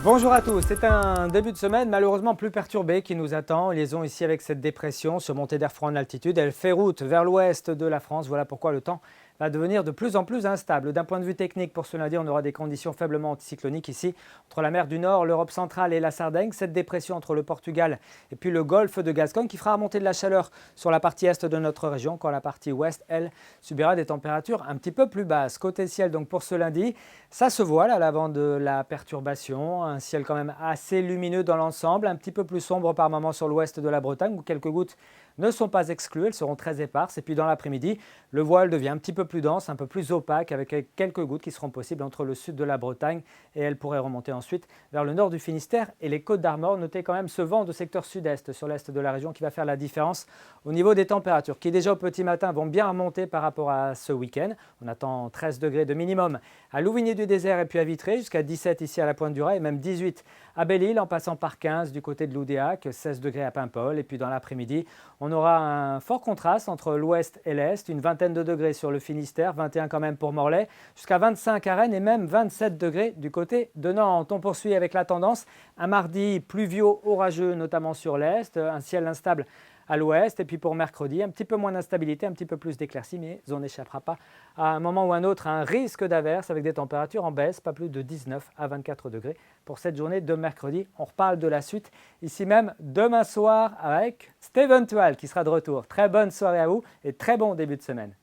Bonjour à tous, c'est un début de semaine malheureusement plus perturbé qui nous attend. Liaison ici avec cette dépression sur montée d'air froid en altitude. Elle fait route vers l'ouest de la France. Voilà pourquoi le temps va devenir de plus en plus instable. D'un point de vue technique, pour ce lundi, on aura des conditions faiblement anticycloniques ici, entre la mer du Nord, l'Europe centrale et la Sardaigne. Cette dépression entre le Portugal et puis le golfe de Gascogne qui fera remonter de la chaleur sur la partie est de notre région, quand la partie ouest, elle, subira des températures un petit peu plus basses. Côté ciel, donc pour ce lundi, ça se voile à l'avant de la perturbation. Un ciel quand même assez lumineux dans l'ensemble, un petit peu plus sombre par moments sur l'ouest de la Bretagne où quelques gouttes ne sont pas exclues, elles seront très éparses. Et puis dans l'après-midi, le voile devient un petit peu plus dense, un peu plus opaque avec quelques gouttes qui seront possibles entre le sud de la Bretagne et elles pourraient remonter ensuite vers le nord du Finistère et les Côtes d'Armor. Notez quand même ce vent de secteur sud-est sur l'est de la région qui va faire la différence au niveau des températures qui déjà au petit matin vont bien remonter par rapport à ce week-end. On attend 13 degrés de minimum à Louvigné-du-Désert et puis à Vitré, jusqu'à 17 ici à la Pointe-du-Raz et même 18 à Belle-Île en passant par 15 du côté de Loudéac, 16 degrés à Paimpol. Et puis dans l'après-midi, on aura un fort contraste entre l'ouest et l'est, une vingtaine de degrés sur le Finistère, 21 quand même pour Morlaix, jusqu'à 25 à Rennes et même 27 degrés du côté de Nantes. On poursuit avec la tendance, un mardi pluvio-orageux notamment sur l'est, un ciel instable à l'ouest. Et puis pour mercredi, un petit peu moins d'instabilité, un petit peu plus d'éclaircies, mais on n'échappera pas à un moment ou un autre à un risque d'averse avec des températures en baisse, pas plus de 19 à 24 degrés pour cette journée de mercredi. On reparle de la suite ici même demain soir avec Steven Toile qui sera de retour. Très bonne soirée à vous et très bon début de semaine.